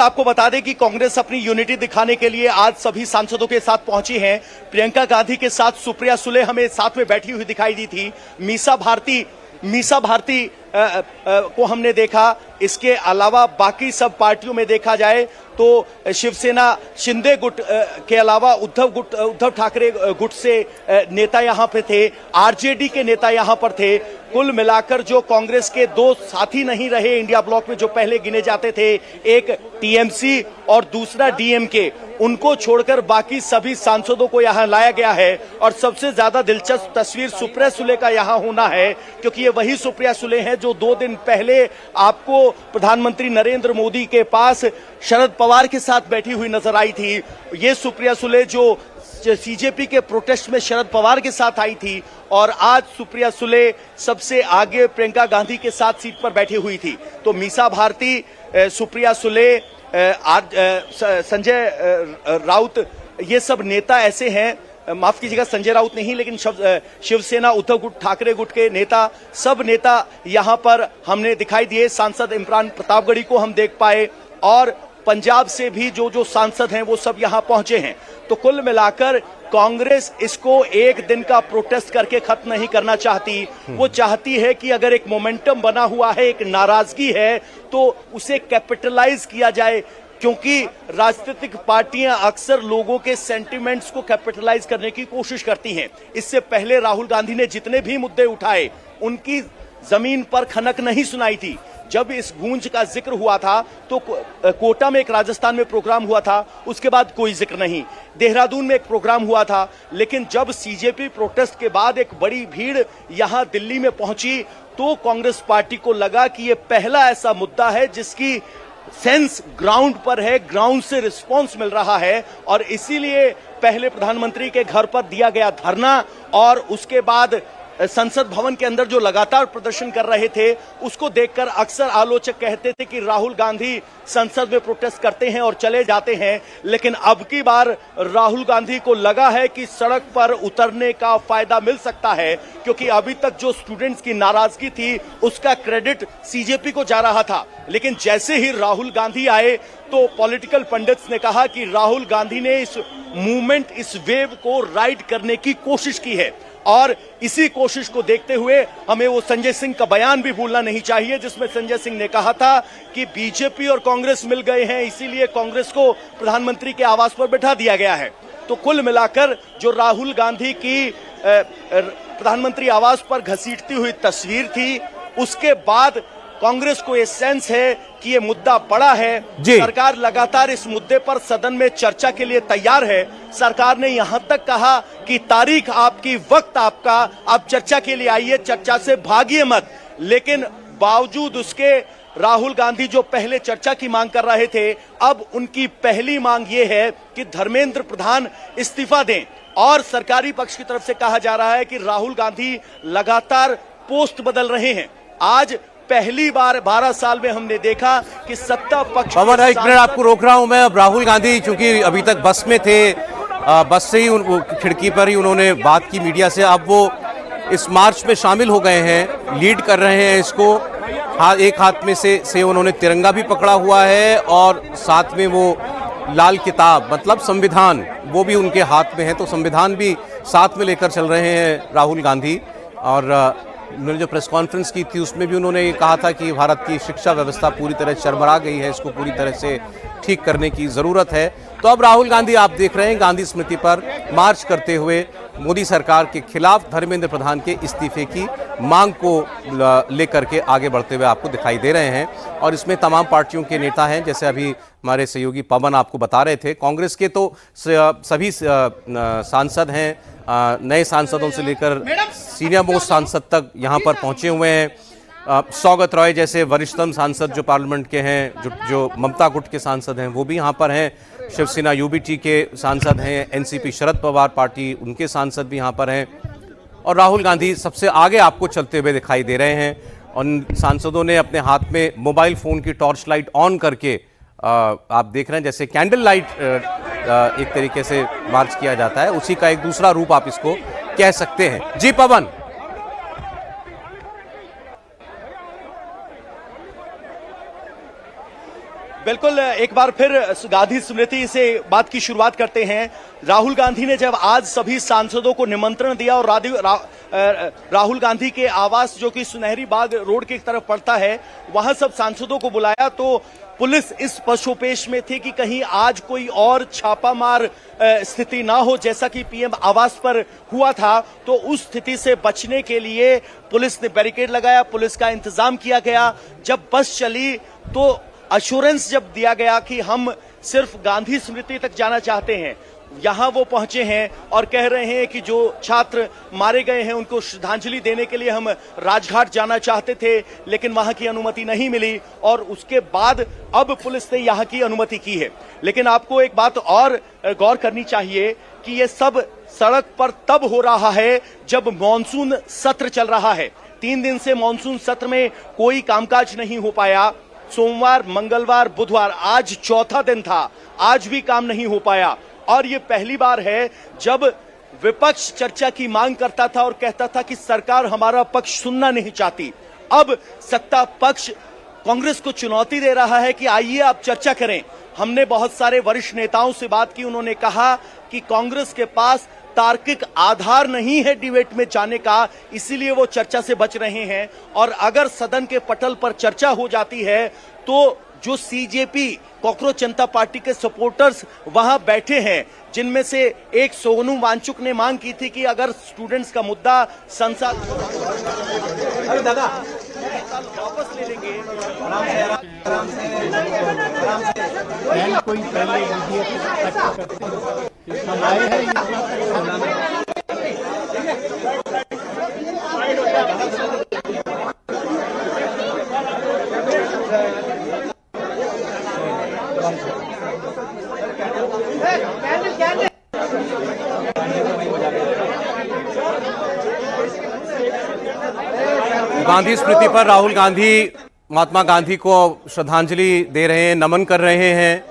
आपको बता दें कि कांग्रेस अपनी यूनिटी दिखाने के लिए आज सभी सांसदों के साथ पहुंची है। प्रियंका गांधी के साथ सुप्रिया सुले हमें साथ में बैठी हुई दिखाई दी थी। मीसा भारती को हमने देखा। इसके अलावा बाकी सब पार्टियों में देखा जाए तो शिवसेना शिंदे गुट के अलावा उद्धव ठाकरे गुट से नेता यहां पे थे, आरजेडी के नेता यहां पर थे। कुल मिलाकर जो कांग्रेस के दो साथी नहीं रहे इंडिया ब्लॉक में जो पहले गिने जाते थे, एक टीएमसी और दूसरा डीएमके, उनको छोड़कर बाकी सभी सांसदों को यहां लाया गया है। और सबसे ज्यादा दिलचस्प तस्वीर सुप्रिया सुले का यहां होना है, क्योंकि ये वही सुप्रिया सुले हैं जो 2 दिन पहले आपको प्रधानमंत्री नरेंद्र मोदी के पास शरद पवार के साथ बैठी हुई नजर आई थी। ये सुप्रिया सुले जो सीजेपी के प्रोटेस्ट में शरद पवार के साथ आई थी, और आज सुप्रिया सुले सबसे आगे प्रियंका गांधी के साथ सीट पर बैठी हुई थी। तो मीसा भारती, सुप्रिया सुले, संजय राउत, ये सब नेता ऐसे हैं, माफ कीजिएगा संजय राउत नहीं, लेकिन शिवसेना उद्धव ठाकरे गुट के नेता, सब नेता यहां पर हमने दिखाई दिए। सांसद इमरान प्रतापगढ़ी को हम देख पाए, और पंजाब से भी जो सांसद हैं वो सब यहां पहुंचे हैं। तो कुल मिलाकर कांग्रेस इसको एक दिन का प्रोटेस्ट करके खत्म नहीं करना चाहती। वो चाहती है कि अगर एक मोमेंटम बना हुआ है, एक नाराजगी है, तो उसे कैपिटलाइज किया जाए, क्योंकि राजनीतिक पार्टियां अक्सर लोगों के सेंटिमेंट्स को कैपिटलाइज करने की कोशिश करती हैं। इससे पहले राहुल गांधी ने जितने भी मुद्दे उठाए, उनकी जमीन पर खनक नहीं सुनाई थी। जब इस गूंज का जिक्र हुआ था तो कोटा में एक राजस्थान में प्रोग्राम हुआ था, उसके बाद कोई जिक्र नहीं। देहरादून में एक प्रोग्राम हुआ था, लेकिन जब सीजेपी प्रोटेस्ट के बाद एक बड़ी भीड़ यहां दिल्ली में पहुंची, तो कांग्रेस पार्टी को लगा कि यह पहला ऐसा मुद्दा है जिसकी सेंस ग्राउंड पर है, ग्राउंड से रिस्पांस मिल रहा है। और इसीलिए पहले प्रधानमंत्री के घर पर दिया गया धरना, और उसके बाद संसद भवन के अंदर जो लगातार प्रदर्शन कर रहे थे, उसको देखकर अक्सर आलोचक कहते थे कि राहुल गांधी संसद में प्रोटेस्ट करते हैं और चले जाते हैं। लेकिन अब की बार राहुल गांधी को लगा है कि सड़क पर उतरने का फायदा मिल सकता है, क्योंकि अभी तक जो स्टूडेंट्स की नाराजगी थी उसका क्रेडिट सीजेपी को जा रहा था। लेकिन जैसे ही राहुल गांधी आए तो पॉलिटिकल पंडित्स ने कहा कि राहुल गांधी ने इस मूवमेंट, इस वेव को राइड करने की कोशिश की है। और इसी कोशिश को देखते हुए हमें वो संजय सिंह का बयान भी भूलना नहीं चाहिए, जिसमें संजय सिंह ने कहा था कि बीजेपी और कांग्रेस मिल गए हैं, इसीलिए कांग्रेस को प्रधानमंत्री के आवास पर बैठा दिया गया है। तो कुल मिलाकर जो राहुल गांधी की प्रधानमंत्री आवास पर घसीटती हुई तस्वीर थी, उसके बाद कांग्रेस को यह सेंस है कि ये मुद्दा बड़ा है। सरकार लगातार इस मुद्दे पर सदन में चर्चा के लिए तैयार है। सरकार ने यहां तक कहा कि तारीख आपकी, वक्त आपका, आप चर्चा के लिए आइए, चर्चा से भागिए मत। लेकिन बावजूद उसके राहुल गांधी जो पहले चर्चा की मांग कर रहे थे, अब उनकी पहली मांग ये है कि धर्मेंद्र प्रधान इस्तीफा दें। और सरकारी पक्ष की तरफ से कहा जा रहा है कि राहुल गांधी लगातार पोस्ट बदल रहे हैं। आज पहली बार 12 साल में हमने देखा कि सत्ता पक्ष। पवन, एक मिनट आपको रोक रहा हूं मैं। अब राहुल गांधी चूंकि अभी तक बस में थे, बस से ही खिड़की पर ही उन्होंने बात की मीडिया से, अब वो इस मार्च में शामिल हो गए हैं, लीड कर रहे हैं इसको। एक हाथ में से उन्होंने तिरंगा भी पकड़ा हुआ है, और साथ में वो लाल किताब, मतलब संविधान, वो भी उनके हाथ में है। तो संविधान भी साथ में लेकर चल रहे हैं राहुल गांधी। और उन्होंने जो प्रेस कॉन्फ्रेंस की थी उसमें भी उन्होंने ये कहा था कि भारत की शिक्षा व्यवस्था पूरी तरह चरमरा गई है, इसको पूरी तरह से ठीक करने की ज़रूरत है। तो अब राहुल गांधी आप देख रहे हैं गांधी स्मृति पर मार्च करते हुए मोदी सरकार के खिलाफ धर्मेंद्र प्रधान के इस्तीफे की मांग को लेकर के आगे बढ़ते हुए आपको दिखाई दे रहे हैं। और इसमें तमाम पार्टियों के नेता हैं, जैसे अभी हमारे सहयोगी पवन आपको बता रहे थे। कांग्रेस के तो सभी सांसद हैं, नए सांसदों से लेकर सीनियर मोस्ट सांसद तक यहाँ पर पहुँचे हुए हैं। सौगत रॉय जैसे वरिष्ठतम सांसद जो पार्लियामेंट के हैं, जो ममता गुट के सांसद हैं, वो भी यहाँ पर हैं। शिवसेना यूबीटी के सांसद हैं, एनसीपी शरद पवार पार्टी, उनके सांसद भी यहाँ पर हैं। और राहुल गांधी सबसे आगे आपको चलते हुए दिखाई दे रहे हैं। उन सांसदों ने अपने हाथ में मोबाइल फ़ोन की टॉर्च लाइट ऑन करके, आप देख रहे हैं जैसे कैंडल लाइट एक तरीके से मार्च किया जाता है, उसी का एक दूसरा रूप आप इसको कह सकते हैं। जी पवन। बिल्कुल, एक बार फिर गांधी स्मृति से बात की शुरुआत करते हैं। राहुल गांधी ने जब आज सभी सांसदों को निमंत्रण दिया और राहुल गांधी के आवास जो कि सुनहरी बाग रोड की तरफ पड़ता है, वहां सब सांसदों को बुलाया, तो पुलिस इस पशोपेश में थी कि कहीं आज कोई और छापामार स्थिति ना हो, जैसा कि पीएम आवास पर हुआ था। तो उस स्थिति से बचने के लिए पुलिस ने बैरिकेड लगाया, पुलिस का इंतजाम किया गया। जब बस चली तो अश्योरेंस जब दिया गया कि हम सिर्फ गांधी स्मृति तक जाना चाहते हैं, यहां वो पहुंचे हैं और कह रहे हैं कि जो छात्र मारे गए हैं उनको श्रद्धांजलि देने के लिए हम राजघाट जाना चाहते थे, लेकिन वहां की अनुमति नहीं मिली और उसके बाद अब पुलिस ने यहां की अनुमति की है। लेकिन आपको एक बात और गौर करनी चाहिए कि ये सब सड़क पर तब हो रहा है जब मॉनसून सत्र चल रहा है। 3 दिन से मॉनसून सत्र में कोई कामकाज नहीं हो पाया। सोमवार, मंगलवार, बुधवार, आज चौथा दिन था, आज भी काम नहीं हो पाया। और ये पहली बार है जब विपक्ष चर्चा की मांग करता था और कहता था कि सरकार हमारा पक्ष सुनना नहीं चाहती। अब सत्ता पक्ष कांग्रेस को चुनौती दे रहा है कि आइए आप चर्चा करें। हमने बहुत सारे वरिष्ठ नेताओं से बात की, उन्होंने कहा कि कांग्रेस के पास तार्किक आधार नहीं है डिबेट में जाने का, इसीलिए वो चर्चा से बच रहे हैं। और अगर सदन के पटल पर चर्चा हो जाती है तो जो सीजेपी कॉकरोच जनता पार्टी के सपोर्टर्स वहां बैठे हैं, जिनमें से एक सोनू वांचुक ने मांग की थी कि अगर स्टूडेंट्स का मुद्दा संसद वापस ले लेंगे। गांधी स्मृति पर राहुल गांधी महात्मा गांधी को श्रद्धांजलि दे रहे हैं, नमन कर रहे हैं।